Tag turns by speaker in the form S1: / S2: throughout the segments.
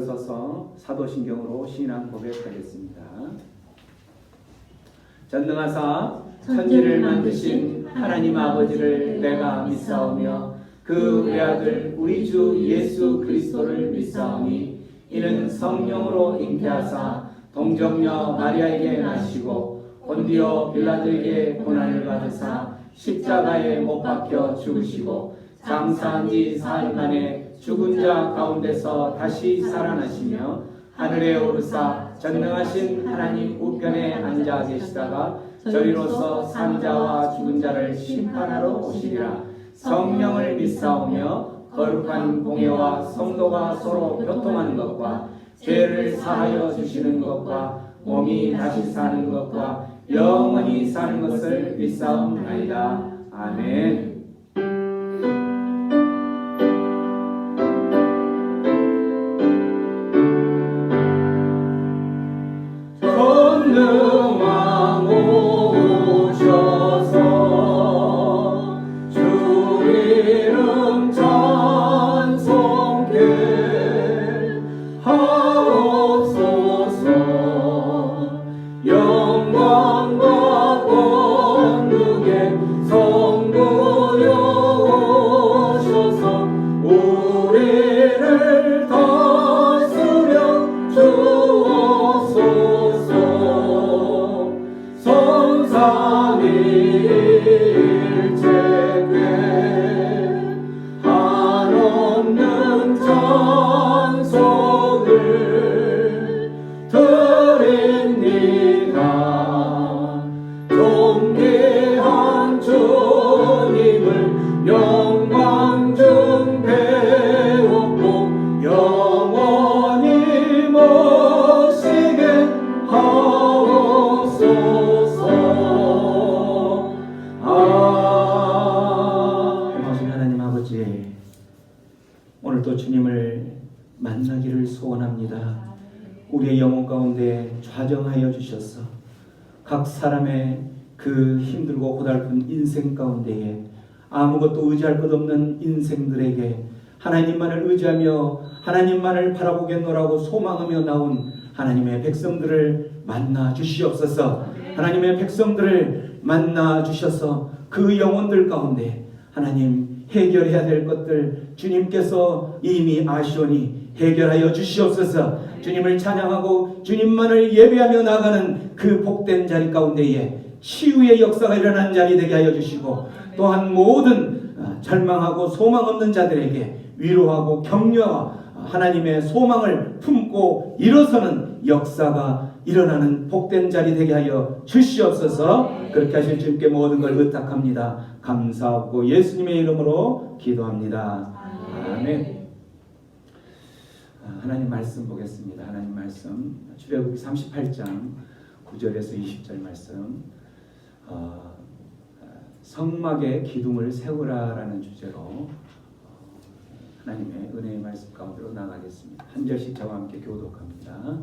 S1: 일어서서 사도신경으로 신앙 고백하겠습니다. 전능하사 천지를 만드신 하나님 아버지를 내가 믿사오며 그 외아들 우리 주 예수 그리스도를 믿사오니 이는 성령으로 잉태하사 동정녀 마리아에게 나시고 본디오 빌라도에게 고난을 받으사 십자가에 못 박혀 죽으시고 장사한 지 사흘 만에 죽은 자 가운데서 다시 살아나시며 하늘에 오르사 전능하신 하나님 우편에 앉아 계시다가 저리로서 산 자와 죽은 자를 심판하러 오시리라. 성령을 믿사오며 거룩한 공예와 성도가 서로 교통하는 것과 죄를 사하여 주시는 것과 몸이 다시 사는 것과 영원히 사는 것을 믿사옵나이다. 아멘. 전능왕 오셔서 주 이름 찬송케 하옵소서. 영광과 권능의 성부여 오셔서 우리를 다스려 주옵소서. 성삼위일체께 한없는 찬송을 드립니다. 존귀한 주님을 영광 중 배웠고 영원히 모시게 하옵소서. 고마우신 하나님 아버지, 오늘도 주님을 만나기를 소원합니다. 우리의 영혼 가운데 좌정하여 주셔서 각 사람의 그 힘들고 고달픈 인생 가운데에 아무것도 의지할 것 없는 인생들에게 하나님만을 의지하며 하나님만을 바라보겠노라고 소망하며 나온 하나님의 백성들을 만나 주시옵소서. 하나님의 백성들을 만나 주셔서 그 영혼들 가운데 하나님 해결해야 될 것들 주님께서 이미 아시오니 해결하여 주시옵소서. 주님을 찬양하고 주님만을 예배하며 나가는 그 복된 자리 가운데에 치유의 역사가 일어나는 자리 되게 하여 주시고, 또한 모든 절망하고 소망 없는 자들에게 위로하고 격려와 하나님의 소망을 품고 일어서는 역사가 일어나는 복된 자리 되게 하여 주시옵소서. 그렇게 하실 주님께 모든 걸 의탁합니다. 감사하고 예수님의 이름으로 기도합니다. 아멘. 하나님 말씀 보겠습니다. 하나님 말씀 출애굽기 38장 9절에서 20절 말씀, 성막에 기둥을 세우라라는 주제로 하나님의 은혜의 말씀 가운데로 나가겠습니다. 한 절씩 저와 함께 교독합니다.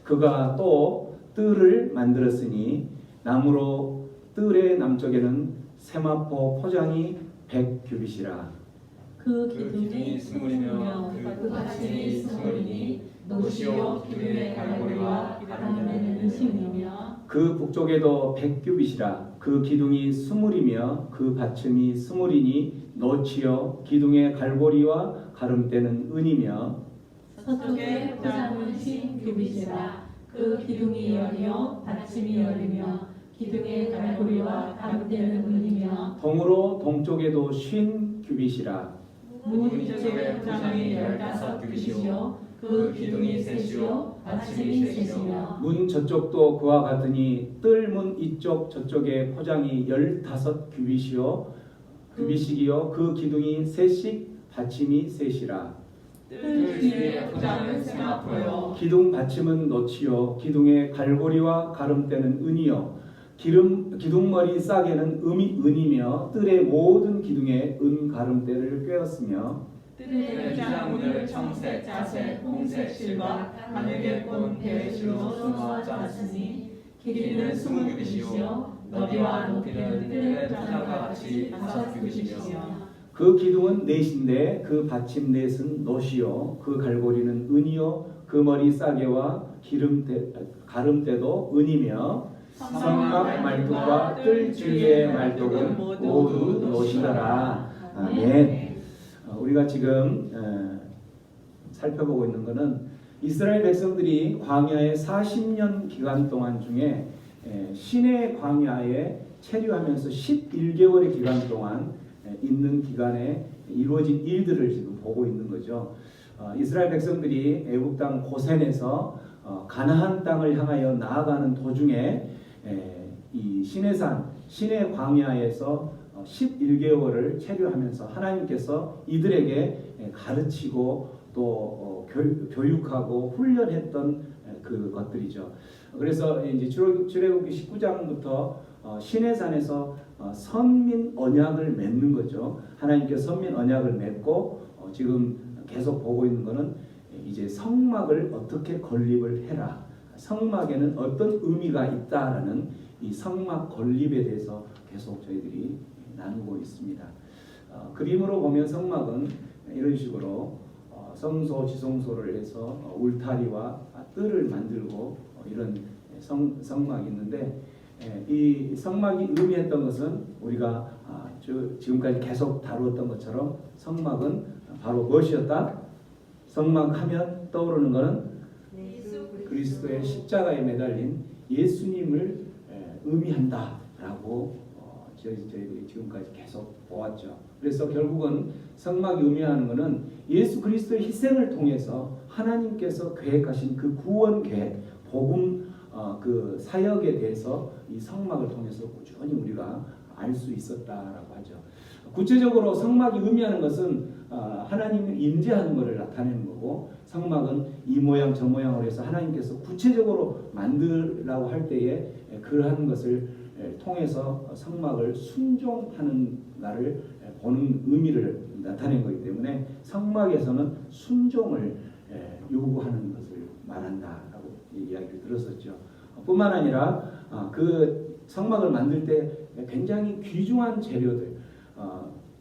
S1: 그가 또 뜰을 만들었으니 나무로 뜰의 남쪽에는 세마포 포장이 100규빗이라.
S2: 그 기둥이 스물이며 그 받침이 스물이니 노시오 기둥의 갈고리와 가름되는 은심이며.
S1: 그 북쪽에도 100규빗이라. 그 기둥이 스물이며 그 받침이 스물이니 노치요 기둥의 갈고리와 가름대는 은이며.
S2: 서쪽에 포장은 10규빗이라. 그 기둥이 열이요 받침이 열이며 기둥의 갈고리와 가름대는 은이며.
S1: 동으로 동쪽에도 50규빗이라.
S2: 문 이쪽에 포장이 15규빗이요 그 기둥이 셋이요 받침이 셋이며.
S1: 문 저쪽도 그와 같으니 뜰문 이쪽 저쪽에 포장이 15규빗이요 규빗이요 그 기둥이 셋씩 받침이 셋이라.
S2: 뜰 뒤에 포장은 세마포요
S1: 기둥 받침은 노치요 기둥의 갈고리와 가름대는 은이요 기둥머리 싸개는 은이며 뜰의 모든 기둥에 은 가름대를 꿰었으며.
S2: 뜰의 기장문을 청색, 자색, 홍색 실과 가늘게 꼰 배실로 수놓아 짰으니 길이는 20규빗이요 너비와 높이는 뜰의 포장과 같이 5규빗이며.
S1: 그 기둥은 넷인데 그 받침 넷은 노시요 그 갈고리는 은이요 그 머리 싸개와 가름대도 은이며 성막 말뚝과 뜰 주위의 말뚝은 모두 노시더라. 아멘. 우리가 지금 살펴보고 있는 것은 이스라엘 백성들이 광야의 40년 기간 동안 중에 시내 광야에 체류하면서 11개월의 기간 동안 있는 기간에 이루어진 일들을 지금 보고 있는 거죠. 이스라엘 백성들이 애굽 땅 고센에서 가나안 땅을 향하여 나아가는 도중에 이 시내산 시내 광야에서 11개월을 체류하면서 하나님께서 이들에게 가르치고 또 교육하고 훈련했던 그 것들이죠. 그래서 이제 출애굽기 19장부터 시내산에서 선민 언약을 맺는 거죠. 하나님께서 선민 언약을 맺고 지금 계속 보고 있는 것은 이제 성막을 어떻게 건립을 해라. 성막에는 어떤 의미가 있다라는 이 성막 건립에 대해서 계속 저희들이 나누고 있습니다. 그림으로 보면 성막은 이런 식으로 성소, 지성소를 해서 울타리와 뜰을 만들고 이런 성막이 있는데 이 성막이 의미했던 것은 우리가 지금까지 계속 다루었던 것처럼 성막은 바로 무엇이었다? 성막하면 떠오르는 것은 그리스도의 십자가에 매달린 예수님을 의미한다라고 저희들이 지금까지 계속 보았죠. 그래서 결국은 성막이 의미하는 것은 예수 그리스도의 희생을 통해서 하나님께서 계획하신 그 구원 계획, 복음 그 사역에 대해서 이 성막을 통해서 꾸준히 우리가 알 수 있었다라고 하죠. 구체적으로 성막이 의미하는 것은 하나님을 임재하는 것을 나타내는 거고, 성막은 이 모양 저 모양으로 해서 하나님께서 구체적으로 만들라고 할 때에 그러한 것을 통해서 성막을 순종하는 나를 보는 의미를 나타낸 거기 때문에 성막에서는 순종을 요구하는 것을 말한다라고 이야기를 들었었죠. 뿐만 아니라 그 성막을 만들 때 굉장히 귀중한 재료들,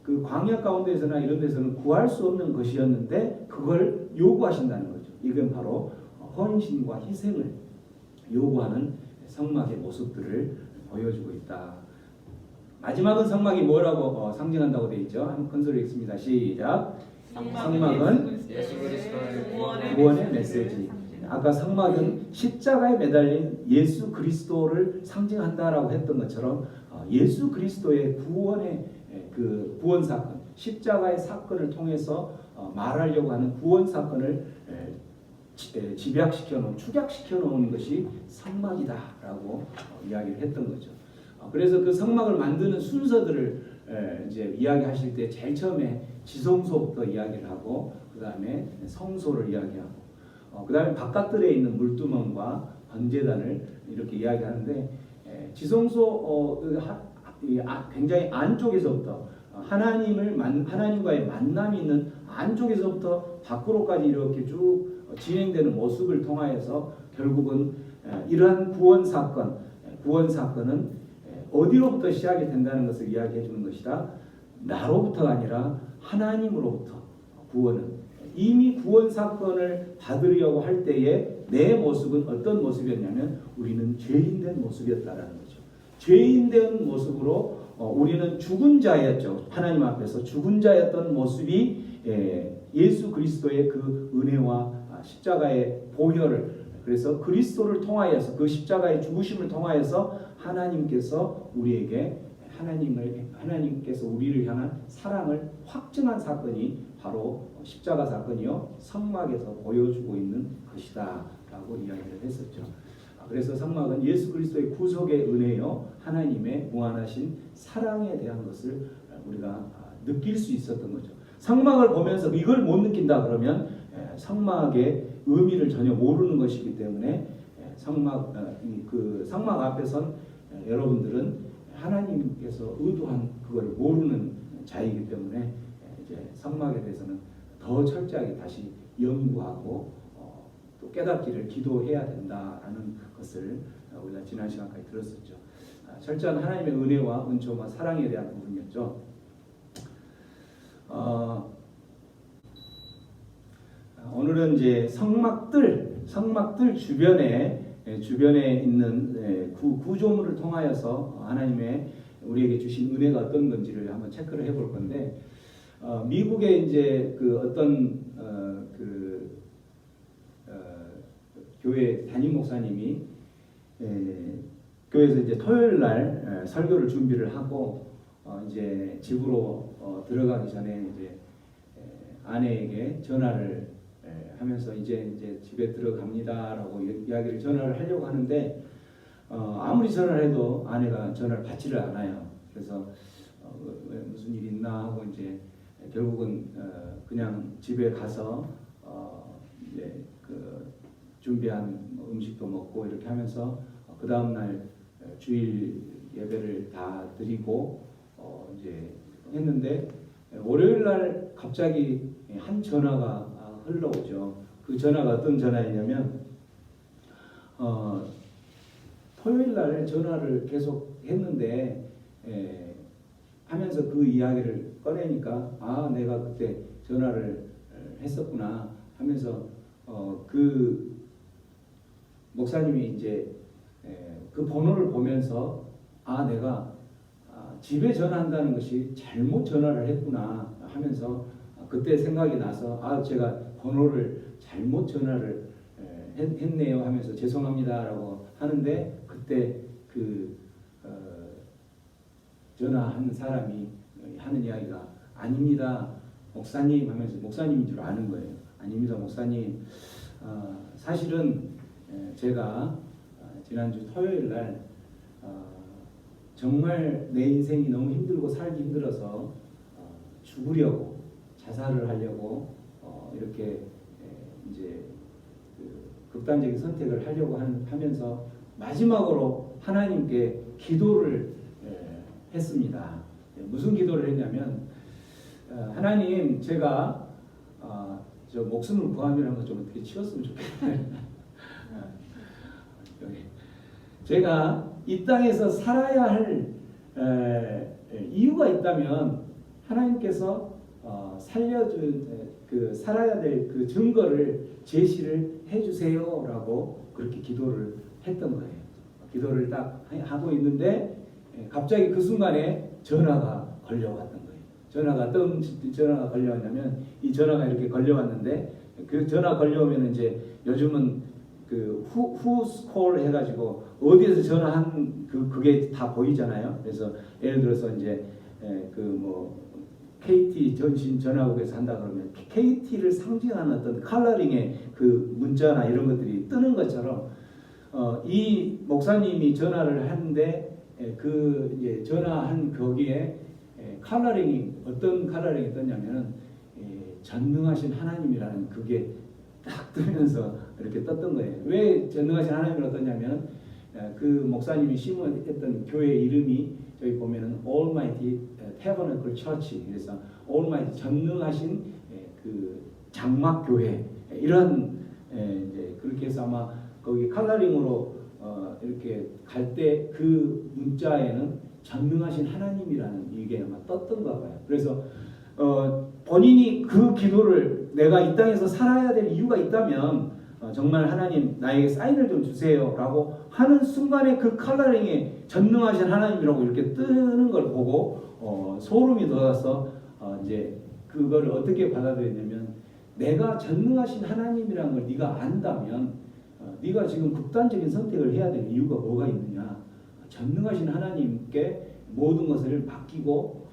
S1: 그 광야 가운데서나 이런 데서는 구할 수 없는 것이었는데 그걸 요구하신다는 거죠. 이건 바로 헌신과 희생을 요구하는 성막의 모습들을 보여주고 있다. 마지막은 성막이 뭐라고 상징한다고 되어 있죠? 한번 큰 소리 읽습니다. 시작. 성막은
S2: 예수 그리스도의
S1: 구원의 메시지. 아까 성막은 십자가에 매달린 예수 그리스도를 상징한다라고 했던 것처럼 예수 그리스도의 구원의 그 구원 사건, 십자가의 사건을 통해서 말하려고 하는 구원 사건을 집약시켜 놓은, 축약시켜 놓은 것이 성막이다라고 이야기를 했던 거죠. 그래서 그 성막을 만드는 순서들을 이제 이야기하실 때 제일 처음에 지성소부터 이야기를 하고, 그 다음에 성소를 이야기하고, 그 다음에 바깥들에 있는 물두멍과 번제단을 이렇게 이야기하는데, 지성소 굉장히 안쪽에서부터 하나님과의 만남이 있는 안쪽에서부터 밖으로까지 이렇게 쭉 진행되는 모습을 통하여서 결국은 이러한 구원 사건은 어디로부터 시작이 된다는 것을 이야기해 주는 것이다. 나로부터가 아니라 하나님으로부터 구원은, 이미 구원 사건을 받으려고 할 때에 내 모습은 어떤 모습이었냐면 우리는 죄인된 모습이었다라는 거죠. 죄인된 모습으로 우리는 죽은 자였죠. 하나님 앞에서 죽은 자였던 모습이 예수 그리스도의 그 은혜와 십자가의 보혈을, 그래서 그리스도를 통하여서 그 십자가의 죽으심을 통하여서 하나님께서 우리를 향한 사랑을 확증한 사건이 바로 십자가 사건이요 성막에서 보여주고 있는 것이다라고 이야기를 했었죠. 그래서 성막은 예수 그리스도의 구속의 은혜요 하나님의 무한하신 사랑에 대한 것을 우리가 느낄 수 있었던 거죠. 성막을 보면서 이걸 못 느낀다 그러면 성막의 의미를 전혀 모르는 것이기 때문에 성막 앞에선 여러분들은 하나님께서 의도한 그걸 모르는 자이기 때문에 이제 성막에 대해서는 더 철저하게 다시 연구하고 또 깨닫기를 기도해야 된다라는 것을 우리가 지난 시간까지 들었었죠. 철저한 하나님의 은혜와 은총과 사랑에 대한 부분이었죠. 오늘은 이제 성막들 주변에 있는 구조물을 통하여서 하나님의 우리에게 주신 은혜가 어떤 건지를 한번 체크를 해볼 건데, 미국의 이제 그 어떤 교회 담임 목사님이 교회에서 이제 토요일 날 설교를 준비를 하고 이제 집으로 들어가기 전에 이제 아내에게 전화를 하면서 이제 집에 들어갑니다라고 이야기를 전화를 하려고 하는데, 아무리 전화를 해도 아내가 전화를 받지를 않아요. 그래서 왜 무슨 일 있나 하고 이제 결국은 그냥 집에 가서 이제 그 준비한 음식도 먹고 이렇게 하면서 그 다음 날 주일 예배를 다 드리고 이제 했는데, 월요일 날 갑자기 한 전화가 흘러오죠. 그 전화가 어떤 전화이냐면, 토요일 날 전화를 계속 했는데 하면서 그 이야기를 꺼내니까 내가 그때 전화를 했었구나 하면서 그 목사님이 이제 그 번호를 보면서 내가 집에 전화한다는 것이 잘못 전화를 했구나 하면서 그때 생각이 나서 제가 번호를 잘못 전화를 했네요 하면서 죄송합니다라고 하는데, 그때 그 전화한 사람이 하는 이야기가 아닙니다 목사님 하면서, 목사님인 줄 아는 거예요. 아닙니다 목사님, 사실은 제가 지난주 토요일 날 정말 내 인생이 너무 힘들고 살기 힘들어서 죽으려고, 자살을 하려고 이렇게 이제 극단적인 선택을 하려고 하면서 마지막으로 하나님께 기도를 했습니다. 무슨 기도를 했냐면, 하나님, 제가 저 목숨을 구함이라는 거 좀 어떻게 치웠으면 좋겠어요. 제가 이 땅에서 살아야 할 이유가 있다면 하나님께서 살려준 살아야 될 그 증거를 제시를 해주세요라고 그렇게 기도를 했던 거예요. 기도를 딱 하고 있는데 갑자기 그 순간에 전화가 걸려왔던 거예요. 전화가 걸려왔냐면, 이 전화가 이렇게 걸려왔는데, 그 전화 걸려오면 이제 요즘은 그 who's call 해가지고 어디에서 전화한 그게 다 보이잖아요. 그래서 예를 들어서 이제 그 뭐 KT 전신 전화국에서 한다 그러면 KT를 상징하는 어떤 컬러링의 그 문자나 이런 것들이 뜨는 것처럼 이 목사님이 전화를 하는데 그 이제 전화한 거기에 컬러링이 어떤 컬러링이 떴냐면은 전능하신 하나님이라는 그게 딱 뜨면서 이렇게 떴던 거예요. 왜 전능하신 하나님이라고 떴냐면, 그 목사님이 심어했던 교회 이름이 저기 보면은 Almighty Tabernacle Church, 그래서 Almighty 전능하신 그 장막 교회, 이런 이제 그렇게 해서 아마 거기 컬러링으로 이렇게 갈 때 그 문자에는 전능하신 하나님이라는 이게 아마 떴던가 봐요. 그래서 본인이 그 기도를, 내가 이 땅에서 살아야 될 이유가 있다면 정말 하나님 나에게 사인을 좀 주세요라고 하는 순간에 그 컬러링에 전능하신 하나님이라고 이렇게 뜨는 걸 보고 소름이 돋아서 이제 그거를 어떻게 받아들였냐면, 내가 전능하신 하나님이라는 걸 네가 안다면 네가 지금 극단적인 선택을 해야 될 이유가 뭐가 있느냐, 전능하신 하나님께 모든 것을 맡기고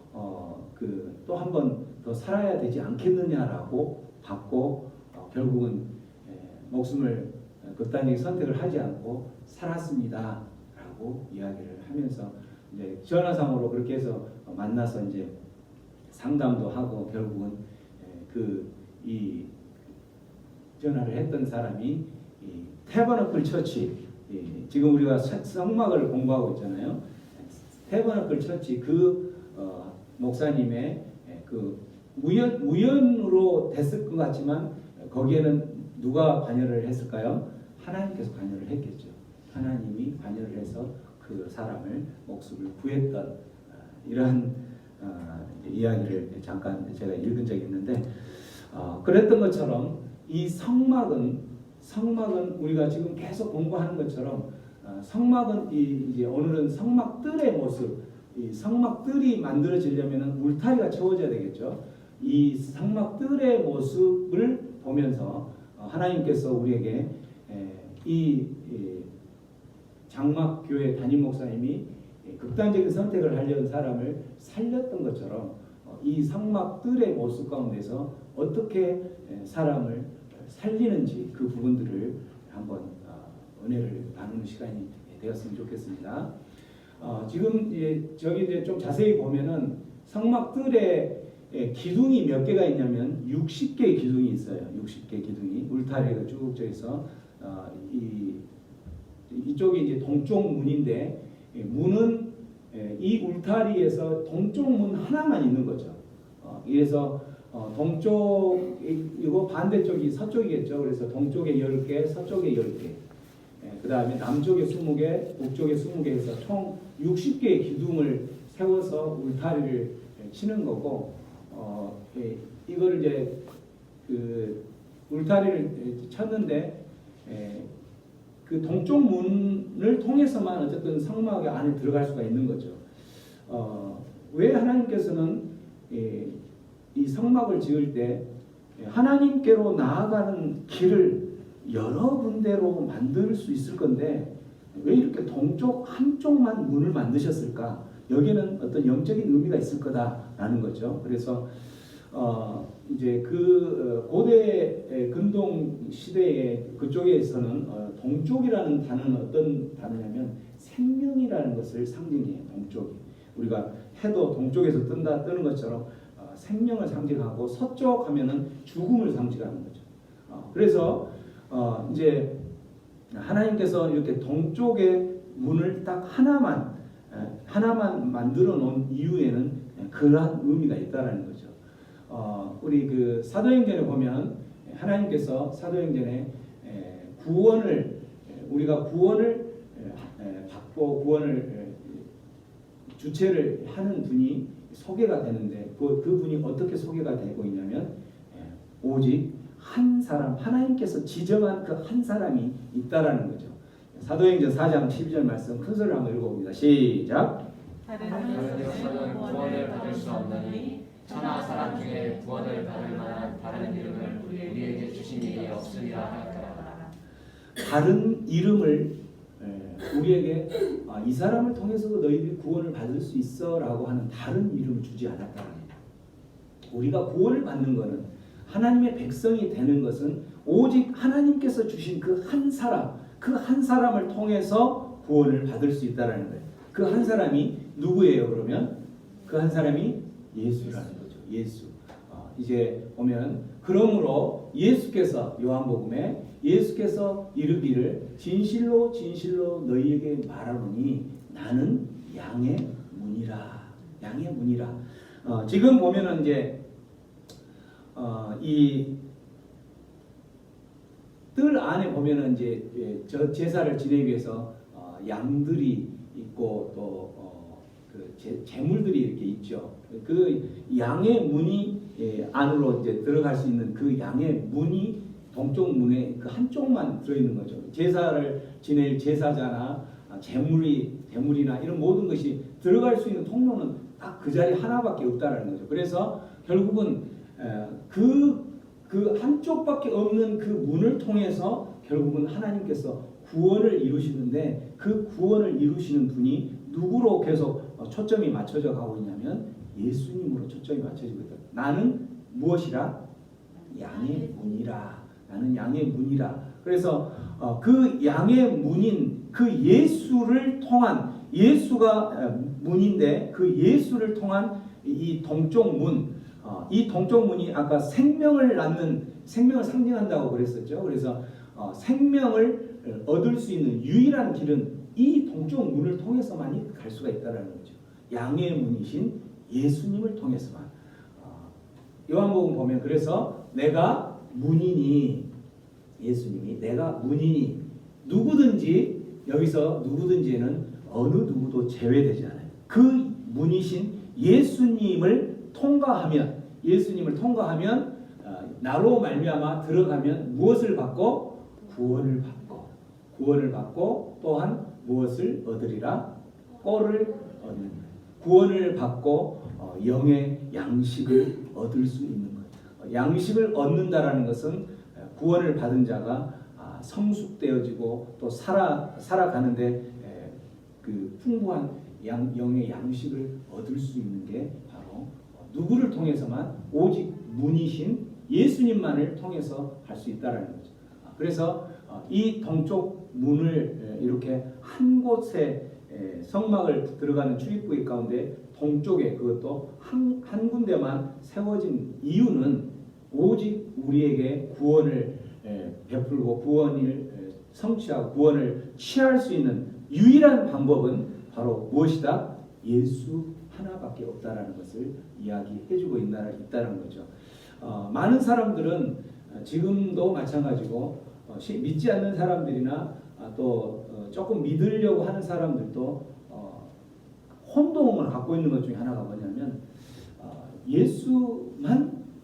S1: 또 한 번 더 살아야 되지 않겠느냐라고 받고 결국은 목숨을 극단적인 선택을 하지 않고 살았습니다라고 이야기를 하면서 이제 전화상으로 그렇게 해서 만나서 이제 상담도 하고, 결국은 이 전화를 했던 사람이 이 태버너클 처치, 지금 우리가 성막을 공부하고 있잖아요. 태버너클 처치 그 목사님의 그 우연으로 됐을 것 같지만 거기에는 누가 관여를 했을까요? 하나님께서 관여를 했겠죠. 하나님이 관여를 해서 그 사람을 목숨을 구했던 이러한 이야기를 잠깐 제가 읽은 적이 있는데, 그랬던 것처럼 이 성막은 우리가 지금 계속 공부하는 것처럼 성막은 이제 오늘은 성막들의 모습, 이 성막들이 만들어지려면 울타리가 채워져야 되겠죠. 이 성막들의 모습을 보면서 하나님께서 우리에게 이 장막교회 담임 목사님이 극단적인 선택을 하려는 사람을 살렸던 것처럼 이 성막들의 모습 가운데서 어떻게 사람을 살리는지 그 부분들을 한번 은혜를 나누는 시간이 되었으면 좋겠습니다. 지금 저기 이제 좀 자세히 보면은 성막들의 기둥이 몇 개가 있냐면 60개의 기둥이 있어요. 60개 기둥이 울타리가 쭉 저기서 이쪽이 이제 동쪽 문인데 문은 이 울타리에서 동쪽 문 하나만 있는 거죠. 그래서 동쪽 이거 반대쪽이 서쪽이겠죠. 그래서 동쪽에 10개, 서쪽에 10개. 그 다음에 남쪽에 20개, 북쪽에 20개 해서 총 60개의 기둥을 세워서 울타리를 치는 거고, 이걸 이제 그 울타리를 쳤는데 그 동쪽 문을 통해서만 어쨌든 성막 안에 들어갈 수가 있는 거죠. 왜 하나님께서는 이 성막을 지을 때 하나님께로 나아가는 길을 여러 군데로 만들 수 있을 건데 왜 이렇게 동쪽 한쪽만 문을 만드셨을까? 여기는 어떤 영적인 의미가 있을 거다라는 거죠. 그래서 이제 그 고대 근동 시대에 그쪽에서는 동쪽이라는 단어는 어떤 단어냐면 생명이라는 것을 상징해요. 동쪽이 우리가 해도 동쪽에서 뜨는 것처럼 생명을 상징하고 서쪽 하면은 죽음을 상징하는 거죠. 그래서 이제 하나님께서 이렇게 동쪽의 문을 딱 하나만 만들어 놓은 이유에는 그러한 의미가 있다라는 거죠. 우리 그 사도행전에 보면 하나님께서 사도행전에 우리가 구원을 받고 구원을 주체를 하는 분이 소개가 되는데 그 분이 어떻게 소개가 되고 있냐면 오직 한 사람 하나님께서 지정한 그 한 사람이 있다라는 거죠. 사도행전 4장 12절 말씀 큰 소리로 한번 읽어봅니다. 시작.
S2: 다른 이로서는 구원을 받을 수 없나니 천하 사람 중에 구원을 받을 만한 다른 이름을 우리에게 주신 일이 없으리라 하였더라.
S1: 다른 이름을 우리에게 이 사람을 통해서도 너희들이 구원을 받을 수 있어라고 하는 다른 이름을 주지 않았다는 거예요. 우리가 구원을 받는 것은 하나님의 백성이 되는 것은 오직 하나님께서 주신 그 한 사람을 통해서 구원을 받을 수 있다는 거예요. 그 한 사람이 누구예요? 그러면 그 한 사람이 예수라는 거죠. 예수. 이제 보면 그러므로 예수께서 요한복음에 예수께서 이르기를 진실로 진실로 너희에게 말하노니 나는 양의 문이라. 양의 문이라. 지금 보면은 이제 이 뜰 안에 보면은 이제 저 제사를 지내기 위해서 양들이 있고 또 그 제물들이 이렇게 있죠. 그 양의 문이 안으로 이제 들어갈 수 있는 그 양의 문이 동쪽 문에 그 한쪽만 들어 있는 거죠. 제사를 지낼 제사자나 제물이나 이런 모든 것이 들어갈 수 있는 통로는 딱 그 자리 하나밖에 없다라는 거죠. 그래서 결국은 그 한쪽밖에 없는 그 문을 통해서 결국은 하나님께서 구원을 이루시는데 그 구원을 이루시는 분이 누구로 계속 초점이 맞춰져 가고 있냐면 예수님으로 초점이 맞춰지고 있다. 나는 무엇이라? 양의 문이라. 나는 양의 문이라. 그래서 그 양의 문인 그 예수를 통한 예수가 문인데 그 예수를 통한 이 동쪽 문, 이 동쪽 문이 아까 생명을 상징한다고 그랬었죠. 그래서 생명을 얻을 수 있는 유일한 길은 이 동쪽 문을 통해서만이 갈 수가 있다는 거죠. 양의 문이신 예수님을 통해서만. 요한복음 보면 그래서 내가 문이니 예수님이 내가 문이니 누구든지 여기서 누구든지에는 어느 누구도 제외되지 않아요. 그 문이신 예수님을 통과하면 나로 말미암아 들어가면 무엇을 받고? 구원을 받고 또한 무엇을 얻으리라? 꼴을 얻는 거예요. 구원을 받고 영의 양식을 얻을 수 있는 거예요. 양식을 얻는다라는 것은 구원을 받은 자가 성숙되어지고 또 살아가는데 그 풍부한 영의 양식을 얻을 수 있는 게 바로 누구를 통해서만? 오직 문이신 예수님만을 통해서 할 수 있다라는 거죠. 그래서 이 동쪽 문을 이렇게 한 곳에 성막을 들어가는 출입구의 가운데 동쪽에 그것도 한 군데만 세워진 이유는 오직 우리에게 구원을 베풀고 구원을 성취하고 구원을 취할 수 있는 유일한 방법은 바로 무엇이다? 예수 하나밖에 없다라는 것을 이야기해주고 있다는 거죠. 많은 사람들은 지금도 마찬가지고 믿지 않는 사람들이나 또 조금 믿으려고 하는 사람들도 혼동을 갖고 있는 것 중에 하나가 뭐냐면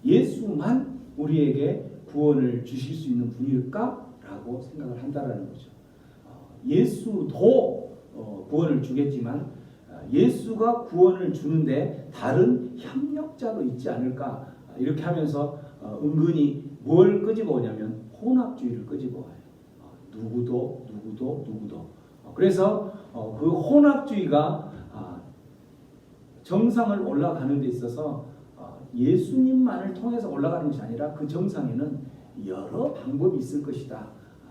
S1: 예수만 우리에게 구원을 주실 수 있는 분일까라고 생각을 한다라는 거죠. 예수도 구원을 주겠지만 예수가 구원을 주는데 다른 협력자도 있지 않을까 이렇게 하면서 은근히 뭘 끄집어 오냐면 혼합주의를 끄집어 와요. 누구도. 그래서 그 혼합주의가 정상을 올라가는 데 있어서 예수님만을 통해서 올라가는 것이 아니라 그 정상에는 여러 방법이 있을 것이다.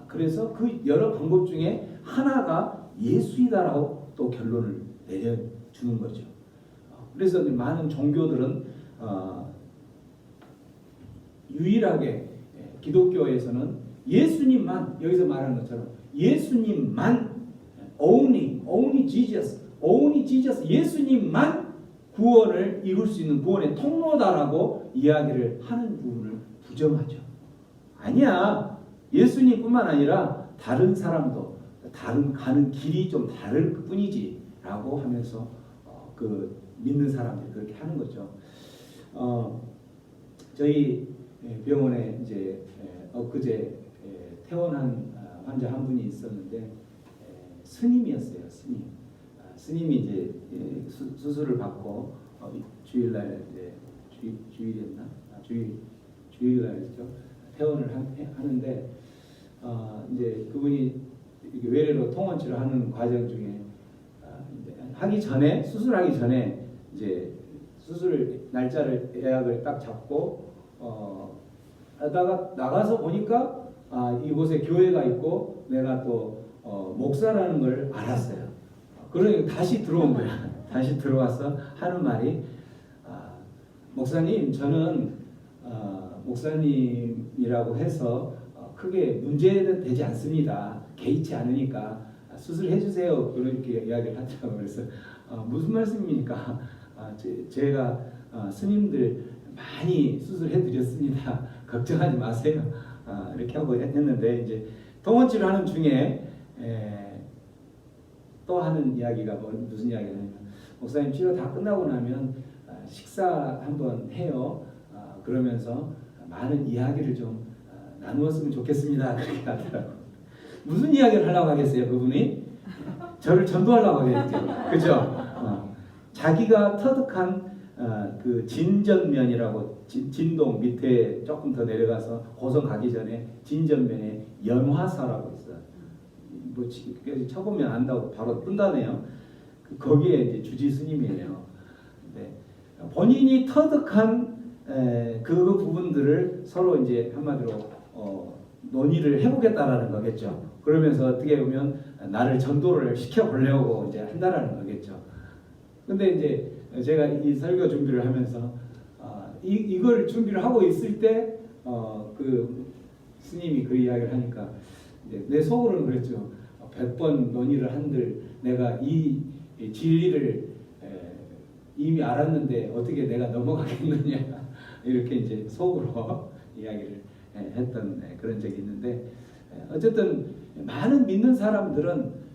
S1: 그래서 그 여러 방법 중에 하나가 예수이다라고 또 결론을 내려주는 거죠. 그래서 많은 종교들은 유일하게 기독교에서는 예수님만, 여기서 말하는 것처럼 예수님만, only Jesus, 예수님만 구원을 이룰 수 있는 구원의 통로다라고 이야기를 하는 부분을 부정하죠. 아니야, 예수님뿐만 아니라 다른 사람도 가는 길이 좀 다를 뿐이지 라고 하면서 그 믿는 사람들이 그렇게 하는 거죠. 저희 병원에 이제 엊그제 퇴원한 환자 한 분이 있었는데 스님이었어요. 스님이 이제 수술을 받고 주일날 이제 주일이었나? 주일날이죠. 퇴원을 하는데 이제 그분이 이렇게 외래로 통원치를 하는 과정 중에 수술하기 전에 이제 수술 날짜를 예약을 딱 잡고 하다가 나가서 보니까 이곳에 교회가 있고 내가 또 목사라는 걸 알았어요. 그러니까 다시 들어온 거야. 다시 들어와서 하는 말이 목사님, 저는 목사님이라고 해서 크게 문제는 되지 않습니다. 개의치 않으니까 수술해 주세요. 그렇게 이야기를 하더라고요. 그래서 무슨 말씀입니까? 제가 스님들 많이 수술해 드렸습니다. 걱정하지 마세요. 이렇게 하고 했는데 이제 통원치를 하는 중에 또 하는 이야기가 무슨 이야기냐면 목사님 치료 다 끝나고 나면 식사 한번 해요. 그러면서 많은 이야기를 좀 나누었으면 좋겠습니다. 그렇게 하더라고요. 무슨 이야기를 하려고 하겠어요, 그분이? 저를 전도하려고 하겠죠. 그죠? 자기가 터득한 그 진전면이라고 진동 밑에 조금 더 내려가서 고성 가기 전에 진전면에 연화사라고 있어요. 뭐 쳐보면 안다고 바로 뜬다네요. 거기에 이제 주지 스님이에요. 네. 본인이 터득한 그 부분들을 서로 이제 한마디로 논의를 해보겠다라는 거겠죠. 그러면서 어떻게 보면 나를 전도를 시켜보려고 이제 한다라는 거겠죠. 근데 이제 제가 이 설교 준비를 하면서 이걸 준비를 하고 있을 때 그 스님이 그 이야기를 하니까 이제 내 속으로는 그랬죠. 100번 논의를 한들 내가 이 진리를 이미 알았는데 어떻게 내가 넘어가겠느냐 이렇게 이제 속으로 이야기를 했던 그런 적이 있는데 어쨌든 많은 믿는 사람들은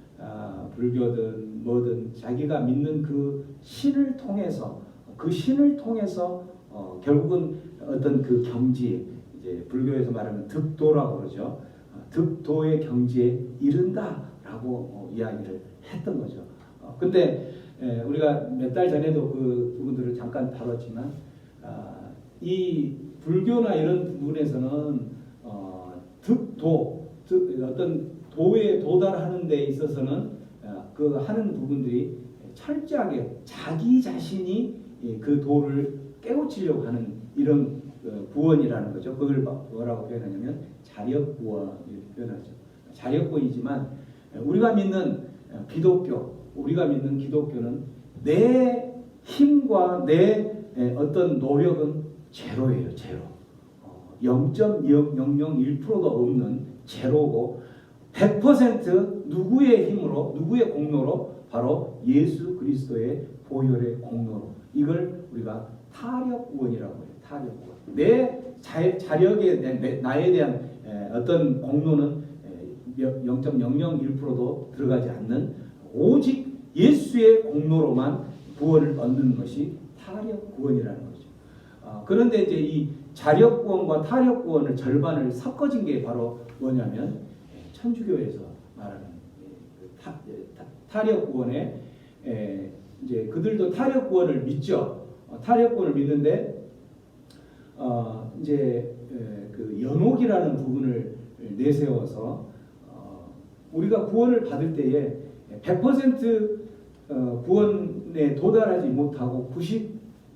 S1: 불교든 뭐든 자기가 믿는 그 신을 통해서 결국은 어떤 그 경지, 이제 불교에서 말하면 득도라고 그러죠. 득도의 경지에 이른다라고 이야기를 했던 거죠. 근데 우리가 몇 달 전에도 그 부분들을 잠깐 다뤘지만 이 불교나 이런 부분에서는 득도, 어떤 도에 도달하는 데 있어서는 그 하는 부분들이 철저하게 자기 자신이 그 도를 깨우치려고 하는 이런 구원이라는 거죠. 그걸 뭐라고 표현하냐면 자력구원 이렇게 표현하죠. 자력구원이지만 우리가 믿는 기독교는 내 힘과 내 어떤 노력은 제로예요. 제로. 0.0001%도 없는 제로고 100% 누구의 힘으로 누구의 공로로 바로 예수 그리스도의 보혈의 공로로 이걸 우리가 타력구원이라고 해요. 타력구원. 내 자력에 나에 대한 어떤 공로는 0.001%도 들어가지 않는 오직 예수의 공로로만 구원을 얻는 것이 타력구원이라는 거죠. 그런데 이제 이 자력구원과 타력구원을 절반을 섞어진 게 바로 뭐냐면 천주교에서 말하는 타력구원에 이제 그들도 타력구원을 믿죠. 타력구원을 믿는데 이제 그 연옥이라는 부분을 내세워서 우리가 구원을 받을 때에 100% 구원에 도달하지 못하고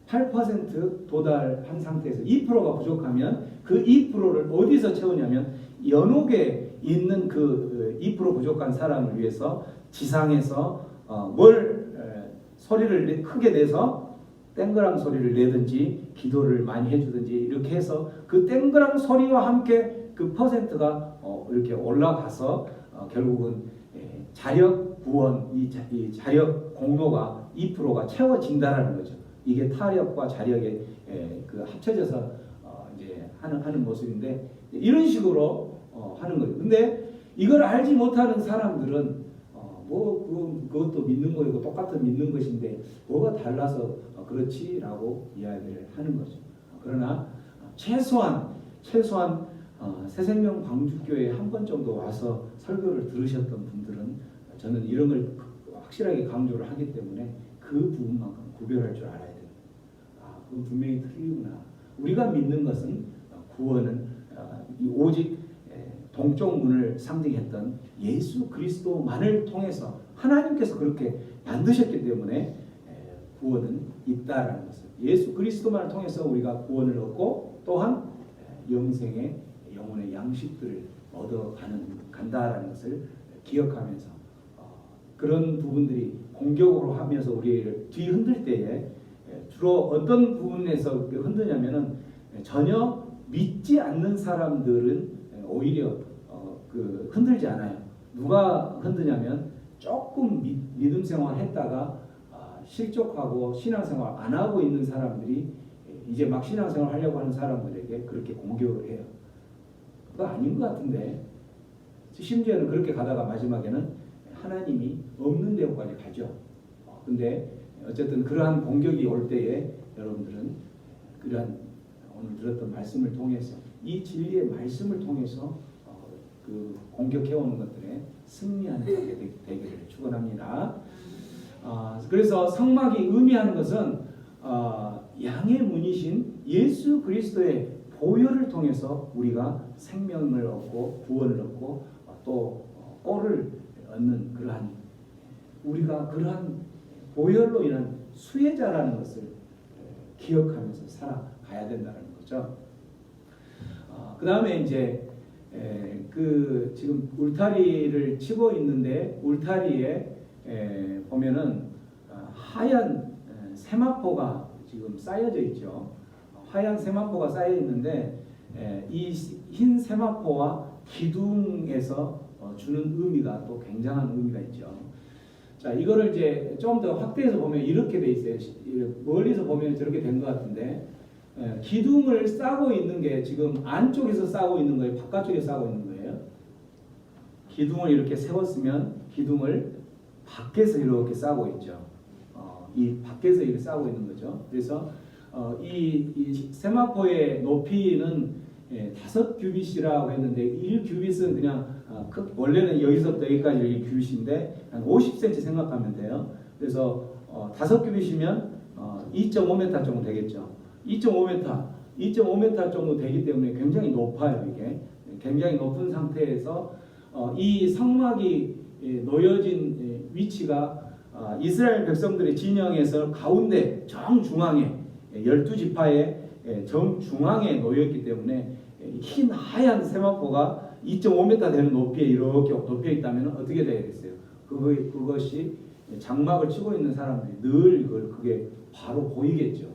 S1: 98% 도달한 상태에서 2%가 부족하면 그 2%를 어디서 채우냐면 연옥에 있는 그 2% 부족한 사람을 위해서 지상에서 소리를 크게 내서 땡그랑 소리를 내든지 기도를 많이 해주든지 이렇게 해서 그 땡그랑 소리와 함께 그 퍼센트가 이렇게 올라가서 결국은 자력 구원, 이 자력 공로가 2%가 채워진다라는 거죠. 이게 타력과 자력에 그 합쳐져서 이제 하는 모습인데 이런 식으로 하는 거죠. 근데 이걸 알지 못하는 사람들은 그것도 믿는 거고 똑같은 믿는 것인데 뭐가 달라서 그렇지라고 이야기를 하는 거죠. 그러나 최소한 새생명 광주교회에 한 번 정도 와서 설교를 들으셨던 분들은 저는 이런 걸 확실하게 강조를 하기 때문에 그 부분만큼 구별할 줄 알아야 돼요. 그건 분명히 틀리구나. 우리가 믿는 것은 구원은 오직 동쪽 문을 상징했던 예수 그리스도만을 통해서 하나님께서 그렇게 만드셨기 때문에 구원은 있다라는 것을 예수 그리스도만을 통해서 우리가 구원을 얻고 또한 영생의 영혼의 양식들을 간다라는 것을 기억하면서 그런 부분들이 공격으로 하면서 우리를 뒤흔들 때에 주로 어떤 부분에서 흔드냐면은 전혀 믿지 않는 사람들은 오히려 그 흔들지 않아요. 누가 흔드냐면 조금 믿음 생활 했다가 실족하고 신앙생활 안 하고 있는 사람들이 이제 막 신앙생활 하려고 하는 사람들에게 그렇게 공격을 해요. 그거 아닌 것 같은데 심지어는 그렇게 가다가 마지막에는 하나님이 없는 데까지 가죠. 근데 어쨌든 그러한 공격이 올 때에 여러분들은 그러한 오늘 들었던 말씀을 통해서 이 진리의 말씀을 통해서 그 공격해오는 것들에 승리하는 자들이 되기를 축원합니다. 그래서 성막이 의미하는 것은 양의 문이신 예수 그리스도의 보혈을 통해서 우리가 생명을 얻고 구원을 얻고 또 꼴을 얻는 그러한 우리가 그러한 보혈로 인한 수혜자라는 것을 기억하면서 살아가야 된다는 거죠. 그 다음에 이제 그 지금 울타리를 치고 있는데 울타리에 보면은 하얀 세마포가 지금 쌓여져 있죠. 하얀 세마포가 쌓여 있는데 이 흰 세마포와 기둥에서 주는 의미가 또 굉장한 의미가 있죠. 자, 이거를 이제 좀 더 확대해서 보면 이렇게 돼 있어요. 멀리서 보면 저렇게 된 것 같은데 기둥을 싸고 있는 게 지금 안쪽에서 싸고 있는 거예요? 바깥쪽에서 싸고 있는 거예요? 기둥을 이렇게 세웠으면 기둥을 밖에서 이렇게 싸고 있죠. 이 밖에서 이렇게 싸고 있는 거죠. 그래서
S3: 이 세마포의 높이는 5규빗이라고 했는데 1규빗은 그냥 원래는 여기서부터 여기까지 1규빗인데 한 50cm 생각하면 돼요. 그래서 5규빗이면 2.5m 정도 되겠죠. 2.5m 정도 되기 때문에 굉장히 높아요. 이게 굉장히 높은 상태에서 이 성막이 놓여진 위치가 이스라엘 백성들의 진영에서 가운데 정중앙에 12지파의 정중앙에 놓여있기 때문에 흰 하얀 세마포가 2.5m 되는 높이에 이렇게 높여 있다면 어떻게 되겠어요? 그것이 장막을 치고 있는 사람들이 늘 그게 바로 보이겠죠.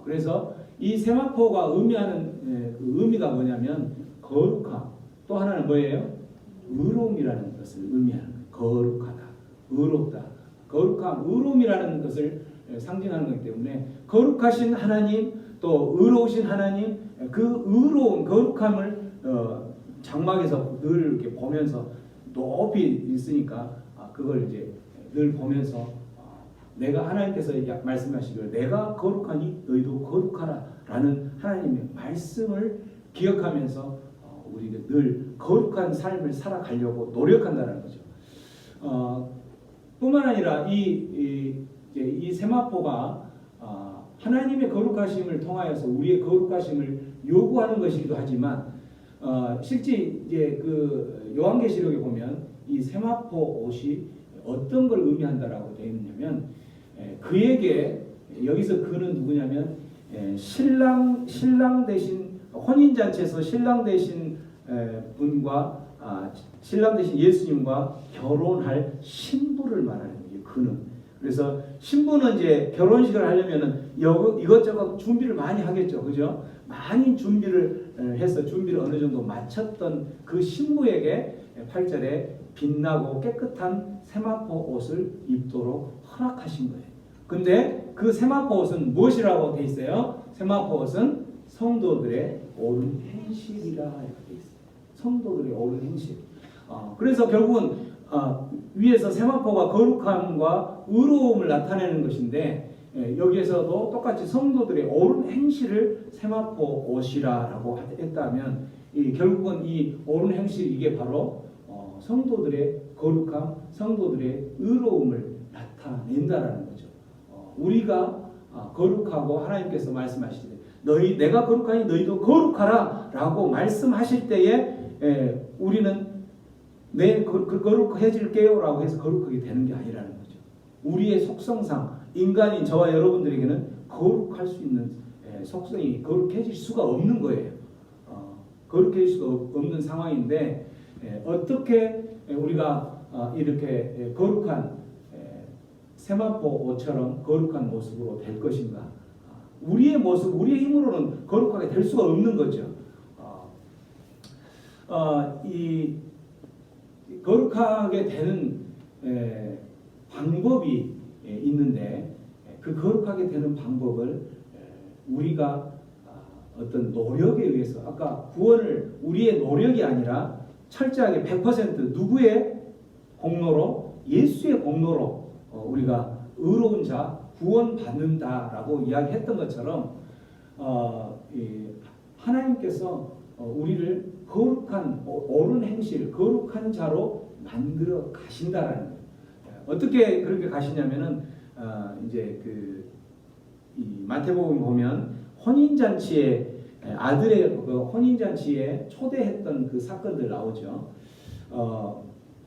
S3: 그래서 이 세마포가 의미하는 그 의미가 뭐냐면 거룩함. 또 하나는 뭐예요? 의로움이라는 것을 의미하는 거예요. 거룩하다, 의롭다. 거룩함, 의로움이라는 것을 상징하는 거기 때문에 거룩하신 하나님, 또 의로우신 하나님, 그 의로운 거룩함을 장막에서 늘 이렇게 보면서 높이 있으니까 그걸 이제 늘 보면서 내가 하나님께서 말씀하시기를 내가 거룩하니 너희도 거룩하라 라는 하나님의 말씀을 기억하면서 우리가 늘 거룩한 삶을 살아가려고 노력한다는 거죠. 뿐만 아니라 이 세마포가 하나님의 거룩하심을 통하여서 우리의 거룩하심을 요구하는 것이기도 하지만 실제 이제 그 요한계시록에 보면 이 세마포 옷이 어떤 걸 의미한다라고 되어 있냐면 그에게 여기서 그는 누구냐면 신랑 대신 혼인 잔치에서 신랑 대신 분과 신랑 대신 예수님과 결혼할 신부를 말하는 거예요. 그는. 그래서 신부는 이제 결혼식을 하려면은 이것저것 준비를 많이 하겠죠. 그죠? 많이 준비를 해서 준비를 어느 정도 마쳤던 그 신부에게 8절에 빛나고 깨끗한 세마포 옷을 입도록 허락하신 거예요. 근데 그 세마포 옷은 무엇이라고 돼 있어요? 세마포 옷은 성도들의 옳은 행실이라 이렇게 돼 있어요. 성도들의 옳은 행실. 그래서 결국은 위에서 세마포가 거룩함과 의로움을 나타내는 것인데 여기에서도 똑같이 성도들의 옳은 행실을 세마포 옷이라고 했다면 결국은 이 옳은 행실 이게 바로 성도들의 거룩함, 성도들의 의로움을 나타낸다라는 거죠. 우리가 거룩하고 하나님께서 말씀하시되 내가 거룩하니 너희도 거룩하라 라고 말씀하실 때에 우리는 거룩해질게요 라고 해서 거룩하게 되는 게 아니라는 거죠. 우리의 속성상 인간인 저와 여러분들에게는 거룩할 수 있는 속성이 거룩해질 수가 없는 거예요. 거룩해질 수가 없는 상황인데 어떻게 우리가 이렇게 거룩한 세마포 옷처럼 거룩한 모습으로 될 것인가? 우리의 모습, 우리의 힘으로는 거룩하게 될 수가 없는 거죠. 이 거룩하게 되는 방법이 있는데 그 거룩하게 되는 방법을 우리가 어떤 노력에 의해서 아까 구원을 우리의 노력이 아니라 철저하게 100% 누구의 공로로 예수의 공로로 우리가 의로운 자 구원받는다라고 이야기했던 것처럼 하나님께서 우리를 거룩한 옳은 행실, 거룩한 자로 만들어 가신다라는 거예요. 어떻게 그렇게 가시냐면은 이제 이 마태복음 보면 혼인 잔치에 아들의 혼인 잔치에 초대했던 그 사건들 나오죠.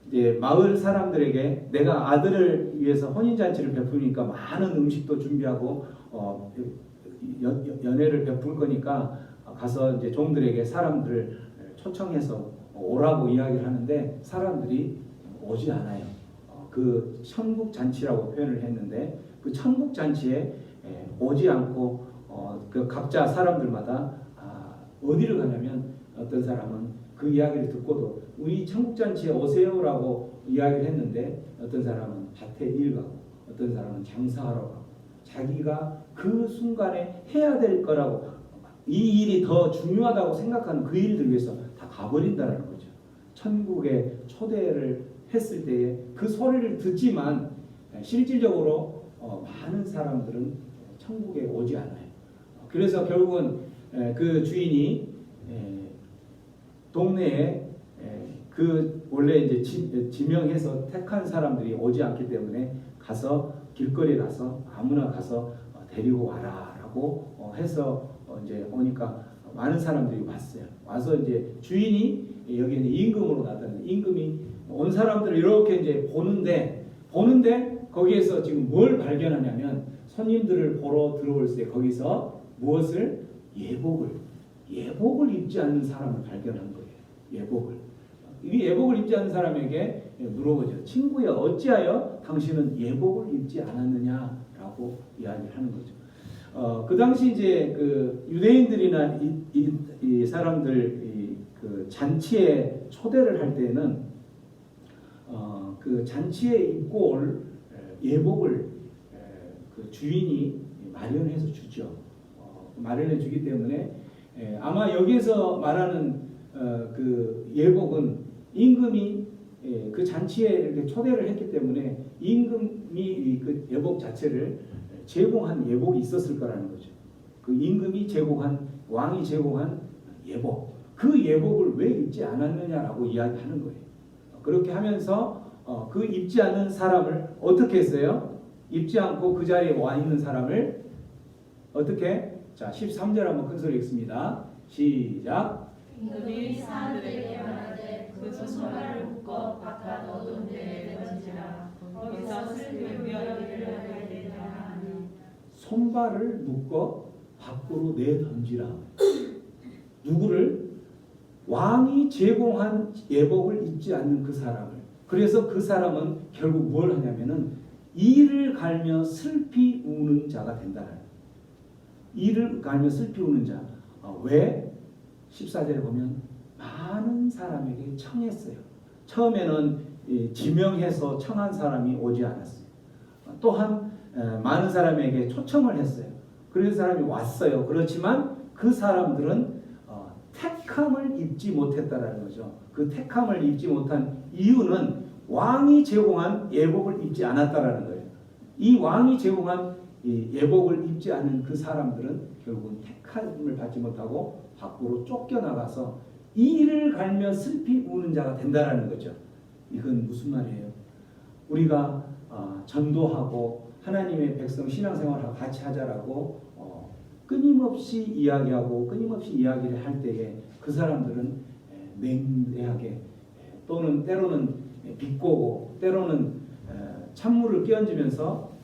S3: 이제 마을 사람들에게 내가 아들을 위해서 혼인 잔치를 베푸니까 많은 음식도 준비하고 연회를 베풀 거니까 가서 이제 종들에게 사람들을 초청해서 오라고 이야기를 하는데 사람들이 오지 않아요. 그 천국 잔치라고 표현을 했는데 그 천국 잔치에 오지 않고 그 각자 사람들마다 어디를 가냐면 어떤 사람은 그 이야기를 듣고도 우리 천국 잔치에 오세요라고 이야기를 했는데 어떤 사람은 밭에 일 가고 어떤 사람은 장사하러 가고 자기가 그 순간에 해야 될 거라고 이 일이 더 중요하다고 생각하는 그 일들 위해서 다 가버린다는 거죠. 천국에 초대를 했을 때에 그 소리를 듣지만 실질적으로 많은 사람들은 천국에 오지 않아요. 그래서 결국은 그 주인이 동네에 그 원래 이제 지명해서 택한 사람들이 오지 않기 때문에 가서 길거리에 가서 아무나 가서 데리고 와라라고 해서 이제 오니까 많은 사람들이 왔어요. 와서 이제 주인이 여기는 임금으로 나타나는 임금이 온 사람들을 이렇게 이제 보는데 거기에서 지금 뭘 발견하냐면 손님들을 보러 들어올 때 거기서 무엇을 예복을 입지 않는 사람을 발견한 거예요. 이 예복을 입지 않는 사람에게 물어보죠. 친구야, 어찌하여 당신은 예복을 입지 않았느냐라고 이야기하는 거죠. 그 당시 이제 그 유대인들이나 이 사람들 그 잔치에 초대를 할 때는 그 잔치에 입고 올 예복을 그 주인이 마련해서 주죠. 마련해 주기 때문에 아마 여기에서 말하는 그 예복은 임금이 그 잔치에 이렇게 초대를 했기 때문에 임금이 그 예복 자체를 제공한 예복이 있었을 거라는 거죠. 그 임금이 제공한 왕이 제공한 예복, 그 예복을 왜 입지 않았느냐라고 이야기하는 거예요. 그렇게 하면서 그 입지 않은 사람을 어떻게 했어요? 입지 않고 그 자리에 와 있는 사람을 어떻게? 자, 13절 한번 큰 소리 읽습니다. 시작.
S4: 임금이 사람들에게 말하되 그 손발을 묶어 바깥 어두운 데에 던지라. 거기서 슬피 울며 이르기를 하게 되리라 하니.
S3: 손발을 묶어 밖으로 내던지라. 누구를? 왕이 제공한 예복을 입지 않는 그 사람을. 그래서 그 사람은 결국 뭘 하냐면은 이를 갈며 슬피 우는 자가 된다는. 이를 갈며 슬피 우는 자. 왜? 14절에 보면 많은 사람에게 청했어요. 처음에는 지명해서 청한 사람이 오지 않았어요. 또한 많은 사람에게 초청을 했어요. 그래서 사람이 왔어요. 그렇지만 그 사람들은 택함을 입지 못했다라는 거죠. 그 택함을 입지 못한 이유는 왕이 제공한 예복을 입지 않았다라는 거예요. 이 왕이 제공한 예복을 입지 않은 그 사람들은 결국은 택함을 받지 못하고 밖으로 쫓겨나가서 이를 갈며 슬피 우는 자가 된다라는 거죠. 이건 무슨 말이에요? 우리가 전도하고 하나님의 백성 신앙생활을 같이 하자라고 끊임없이 이야기하고 끊임없이 이야기를 할 때에 그 사람들은 맹대하게 또는 때로는 비꼬고 때로는 찬물을 끼얹으면서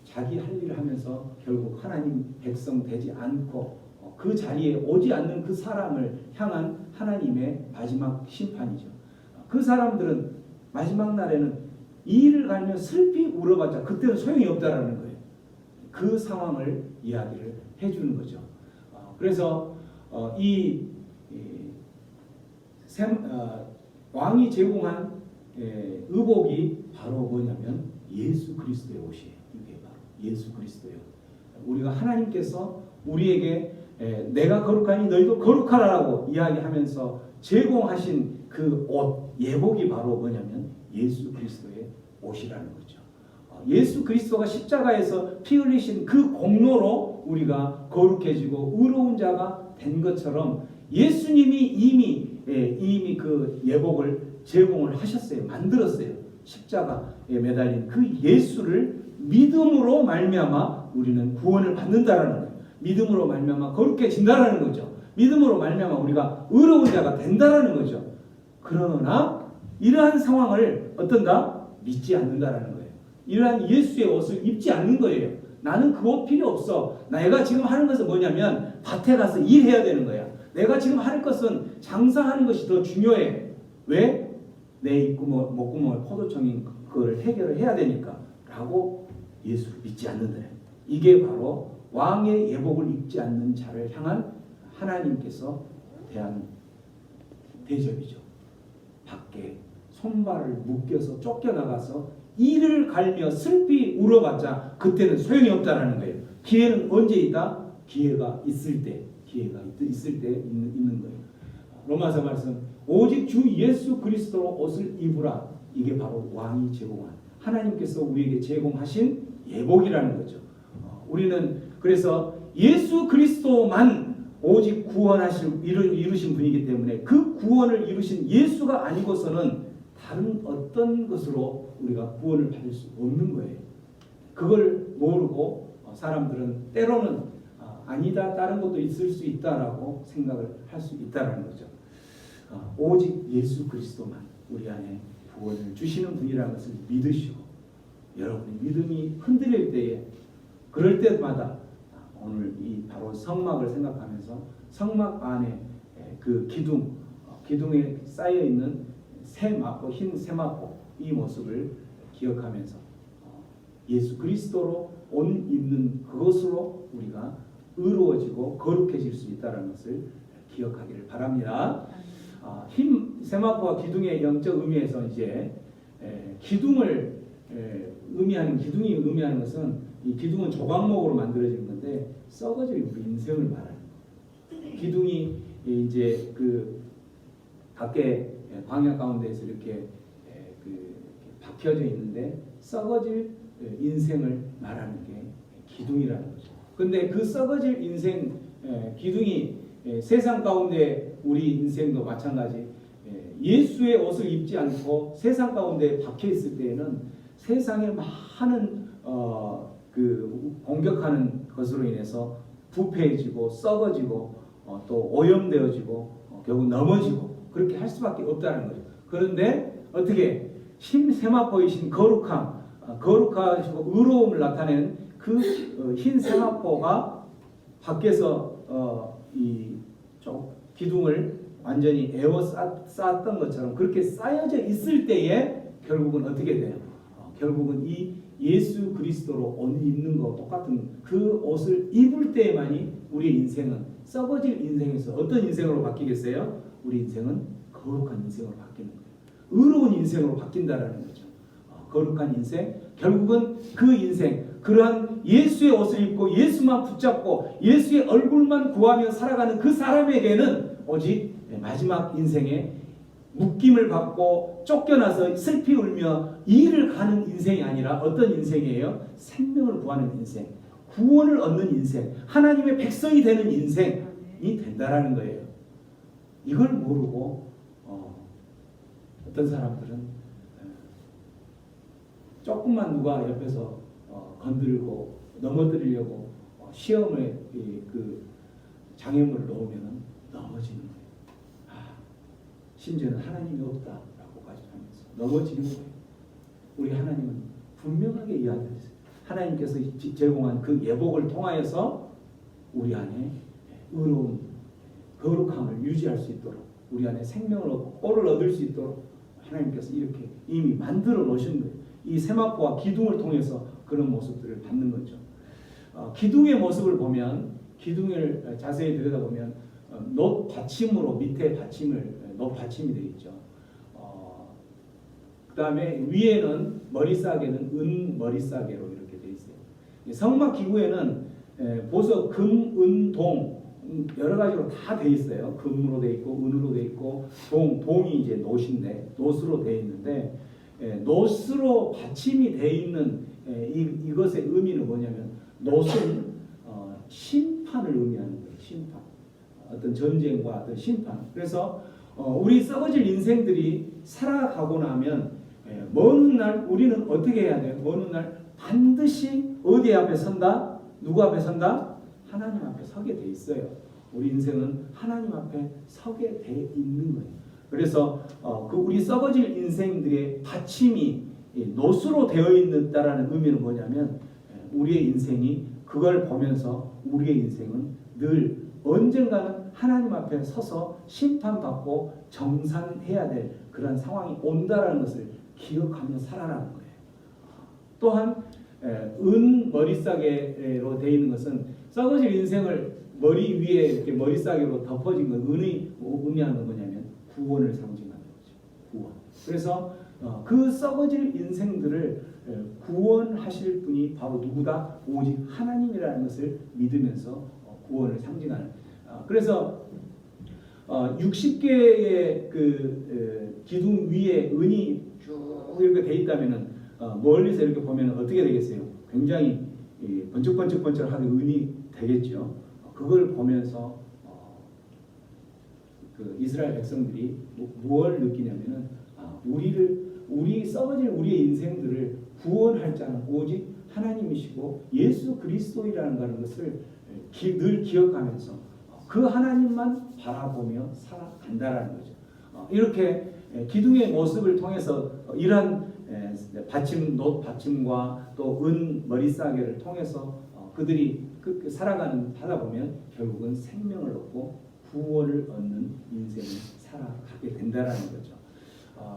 S3: 자기 할 일을 하면서 결국 하나님 백성 되지 않고 그 자리에 오지 않는 그 사람을 향한 하나님의 마지막 심판이죠. 그 사람들은 마지막 날에는 이를 갈며 슬피 울어봤자 그때는 소용이 없다라는 거예요. 그 상황을 이야기를 해주는 거죠. 그래서 왕이 제공한 의복이 바로 뭐냐면 예수 그리스도의 옷이에요. 이게 바로 예수 그리스도예요. 우리가 하나님께서 우리에게 내가 거룩하니 너희도 거룩하라라고 이야기하면서 제공하신 그 옷, 예복이 바로 뭐냐면 예수 그리스도의 옷이라는 거죠. 예수 그리스도가 십자가에서 피 흘리신 그 공로로 우리가 거룩해지고 의로운 자가 된 것처럼 예수님이 이미 그 예복을 제공을 하셨어요. 만들었어요. 십자가에 매달린 그 예수를 믿음으로 말미암아 우리는 구원을 받는다라는 거예요. 믿음으로 말미암아 거룩해진다라는 거죠. 믿음으로 말미암아 우리가 의로운 자가 된다라는 거죠. 그러나 이러한 상황을 어떤가? 믿지 않는다라는 거예요. 이러한 예수의 옷을 입지 않는 거예요. 나는 그 옷 필요 없어. 내가 지금 하는 것은 뭐냐면 밭에 가서 일해야 되는 거야. 내가 지금 할 것은 장사하는 것이 더 중요해. 왜? 내 입구멍, 목구멍을 포도청인 그걸 해결을 해야 되니까 라고 예수를 믿지 않는다. 이게 바로 왕의 예복을 입지 않는 자를 향한 하나님께서 대한 대접이죠. 밖에 손발을 묶여서 쫓겨나가서 이를 갈며 슬피 울어봤자 그때는 소용이 없다라는 거예요. 기회는 언제 있다? 기회가 있을 때 있는 거예요. 로마서 말씀 오직 주 예수 그리스도로 옷을 입으라. 이게 바로 왕이 제공한 하나님께서 우리에게 제공하신 예복이라는 거죠. 우리는 그래서 예수 그리스도만 오직 구원하실 이루신 분이기 때문에 그 구원을 이루신 예수가 아니고서는 다른 어떤 것으로 우리가 구원을 받을 수 없는 거예요. 그걸 모르고 사람들은 때로는 아니다, 다른 것도 있을 수 있다라고 생각을 할 수 있다라는 거죠. 오직 예수 그리스도만 우리 안에 구원을 주시는 분이라는 것을 믿으시고, 여러분의 믿음이 흔들릴 때에, 그럴 때마다 오늘 이 바로 성막을 생각하면서 성막 안에 그 기둥에 쌓여 있는 세마포, 흰 세마포, 이 모습을 기억하면서 예수 그리스도로 옷 입는 그것으로 우리가 의로워지고 거룩해질 수 있다는 것을 기억하기를 바랍니다. 흰 세마포와 기둥의 영적 의미에서 이제 기둥을 의미하는, 기둥이 의미하는 것은, 이 기둥은 조각목으로 만들어진 건데 썩어질 우리 인생을 말하는 거예요. 기둥이 이제 그 밖에 광야 가운데에서 이렇게 박혀져 있는데 썩어질 인생을 말하는 게 기둥이라는 거죠. 근데 그 썩어질 인생, 기둥이 세상 가운데 우리 인생도 마찬가지, 예수의 옷을 입지 않고 세상 가운데 박혀 있을 때에는 세상의 많은 그 공격하는 것으로 인해서 부패해지고 썩어지고 또 오염되어지고 결국 넘어지고 그렇게 할 수밖에 없다는 거죠. 그런데 어떻게 흰 세마포이신 거룩하시고 의로움을 나타낸 그 흰 세마포가 밖에서 이 기둥을 완전히 쌓았던 것처럼 그렇게 쌓여져 있을 때에 결국은 어떻게 돼요? 결국은 이 예수 그리스도로 옷 입는 거 똑같은 그 옷을 입을 때만이 우리의 인생은 썩어질 인생에서 어떤 인생으로 바뀌겠어요? 우리 인생은 거룩한 인생으로 바뀌는 거예요. 의로운 인생으로 바뀐다라는 거죠. 거룩한 인생, 결국은 그 인생, 그러한 예수의 옷을 입고 예수만 붙잡고 예수의 얼굴만 구하며 살아가는 그 사람에게는 오직 마지막 인생에 묶임을 받고 쫓겨나서 슬피 울며 이를 가는 인생이 아니라 어떤 인생이에요? 생명을 구하는 인생, 구원을 얻는 인생, 하나님의 백성이 되는 인생이 된다라는 거예요. 이걸 모르고 어떤 사람들은 조금만 누가 옆에서 건들고 넘어뜨리려고 시험에 그 장애물을 넣으면 넘어지는 거예요. 심지어는 하나님이 없다라고까지 하면서 넘어지는 거예요. 우리 하나님은 분명하게 이야기했어요. 하나님께서 제공한 그 예복을 통하여서 우리 안에 의로운 거룩함을 유지할 수 있도록, 우리 안에 생명을 얻고 꼴을 얻을 수 있도록 하나님께서 이렇게 이미 만들어 놓으신 거예요. 이 세마포와 기둥을 통해서 그런 모습들을 받는 거죠. 기둥의 모습을 보면, 기둥을 자세히 들여다보면 놋 받침으로 밑에 받침을 놋 받침이 되어 있죠. 그 다음에 위에는 머리싸개는 은 머리싸개로 이렇게 되어 있어요. 성막 기구에는 보석, 금, 은, 동 여러 가지로 다 되어 있어요. 금으로 되어 있고 은으로 되어 있고 동이 이제 놋인데 놋으로 되어 있는데 놋으로 받침이 되어 있는 이것의 의미는 뭐냐면 놋은 심판을 의미하는 거예요. 심판. 어떤 전쟁과 어떤 심판. 그래서 우리 썩어질 인생들이 살아가고 나면 먼 날 우리는 어떻게 해야 돼요? 먼 날 반드시 어디 앞에 선다? 누구 앞에 선다? 하나님 앞에 서게 돼 있어요. 우리 인생은 하나님 앞에 서게 돼 있는 거예요. 그래서 그 우리 썩어질 인생들의 받침이 놋으로 되어 있다라는 의미는 뭐냐면 우리의 인생이 그걸 보면서 우리의 인생은 늘 언젠가는 하나님 앞에 서서 심판받고 정산해야 될 그런 상황이 온다라는 것을 기억하며 살아라는 거예요. 또한 은 머리싸개로 되어 있는 것은 썩어질 인생을 머리 위에 이렇게 머리싸개로 덮어진 건 은의 의미하는 건 뭐냐면 구원을 상징하는 거죠. 구원. 그래서 그 썩어질 인생들을 구원하실 분이 바로 누구다? 오직 하나님이라는 것을 믿으면서 구원을 상징하는. 그래서 60개의 그 기둥 위에 은이 쭉 이렇게 돼 있다면은 멀리서 이렇게 보면 어떻게 되겠어요? 굉장히 번쩍번쩍번쩍하게 은이 되겠죠. 그걸 보면서 그 이스라엘 백성들이 무엇을 느끼냐면은 우리 썩어질 우리의 인생들을 구원할 자는 오직 하나님이시고 예수 그리스도이라는 것을 늘 기억하면서 그 하나님만 바라보며 살아간다라는 거죠. 이렇게 기둥의 모습을 통해서 이러한 받침과 또 은 머리싸개를 통해서 그들이 살아가는 하다 보면 결국은 생명을 얻고 구원을 얻는 인생을 살아가게 된다라는 거죠.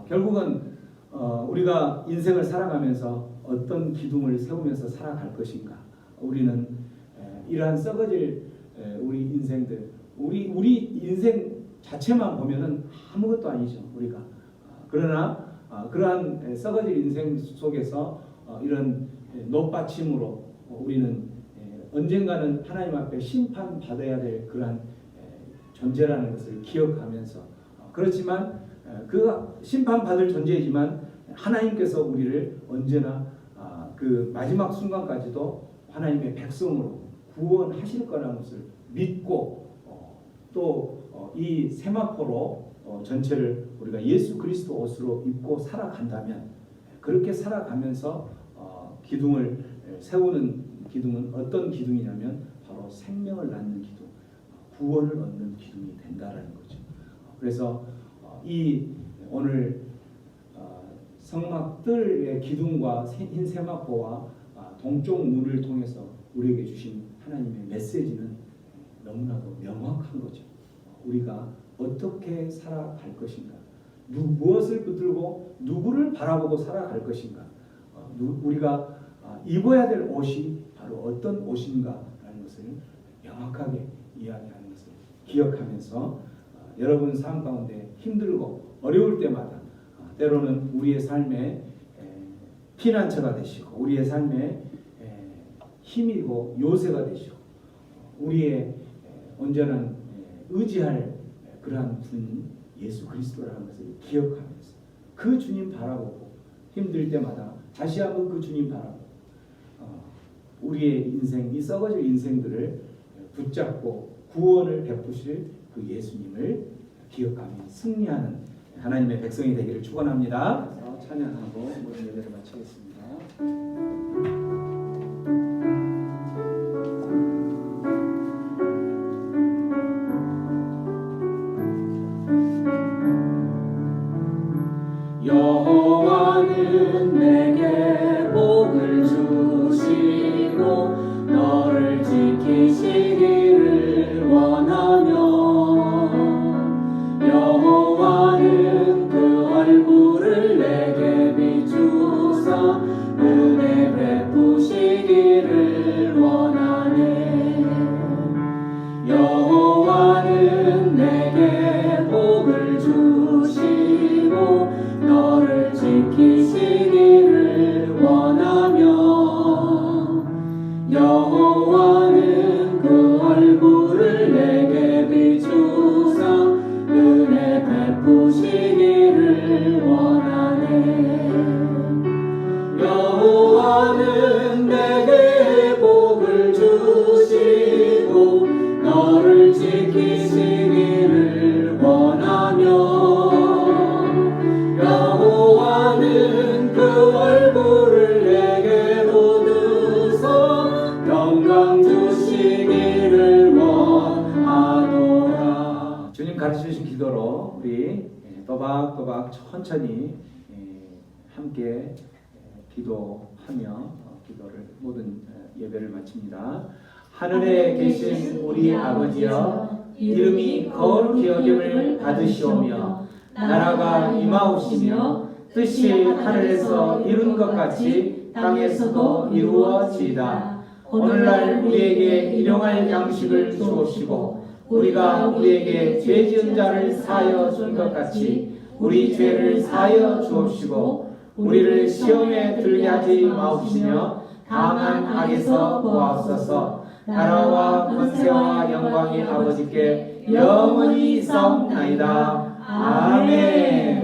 S3: 결국은 우리가 인생을 살아가면서 어떤 기둥을 세우면서 살아갈 것인가? 우리는 이러한 썩어질 우리 인생들, 우리 인생 자체만 보면은 아무것도 아니죠, 우리가. 그러나 그러한 썩어질 인생 속에서 이런 놋받침으로 우리는 언젠가는 하나님 앞에 심판받아야 될 그러한 존재라는 것을 기억하면서 그렇지만 그 심판받을 존재이지만 하나님께서 우리를 언제나 그 마지막 순간까지도 하나님의 백성으로 구원하실 거라는 것을 믿고 또 이 세마포로 전체를 우리가 예수 그리스도 옷으로 입고 살아간다면 그렇게 살아가면서 기둥을 세우는 기둥은 어떤 기둥이냐면 바로 생명을 낳는 기둥, 구원을 얻는 기둥이 된다라는 거죠. 그래서 이 오늘 성막들의 기둥과 흰 세마포와 동쪽 문을 통해서 우리에게 주신 하나님의 메시지는 너무나도 명확한 거죠. 우리가 어떻게 살아갈 것인가, 무엇을 붙들고 누구를 바라보고 살아갈 것인가, 우리가 입어야 될 옷이 바로 어떤 옷인가라는 것을 명확하게 이야기하는 것을 기억하면서 여러분 삶 가운데 힘들고 어려울 때마다 때로는 우리의 삶의 피난처가 되시고 우리의 삶의 힘이고 요새가 되시고 우리의 온전한 의지할 그러한 분 예수 그리스도라는 것을 기억하면서 그 주님 바라보고 힘들 때마다 다시 한번 그 주님 바라보고 우리의 인생, 이 썩어질 인생들을 붙잡고 구원을 베푸실 그 예수님을 기억하며 승리하는 하나님의 백성이 되기를 축원합니다. 찬양하고 모든 예배를 마치겠습니다.
S2: 여호와는 내게 복을 주시고 너를 지키시기를 원하며 여호와는 그 얼굴을 내게 비추사 은혜 베푸시기를 원하네. 여호와는 내게 복을 주시고 너를 지키시기를 원하며 여호와는 그 얼굴을 내게 비추사 은혜 베푸시기를 원하네. 여호와는 내게 복을 주시고 너를 지키시기를 원하며 여호와는 그 얼굴을 내게로 드서 영광 주시기를 원하노라.
S3: 주님 가르쳐 주신 기도로 우리 또박또박 천천히 함께 기도하며 기도를 모든 예배를 마칩니다. 하늘에 계신 우리 아버지여 이름이 거룩히 여김을 받으시오며 나라가 임하옵시며 뜻이 하늘에서 이룬 것 같이 땅에서도 이루어지이다. 오늘날 우리에게 일용할 양식을 주옵시고 우리가 우리에게 죄 지은 자를 사하여 준 것 같이 우리 죄를 사하여 주옵시고 우리를 시험에 들게 하지 마옵시며 다만 악에서 구하옵소서. 나라와 권세와 영광이 아버지께 영원히 있사옵나이다. 아멘.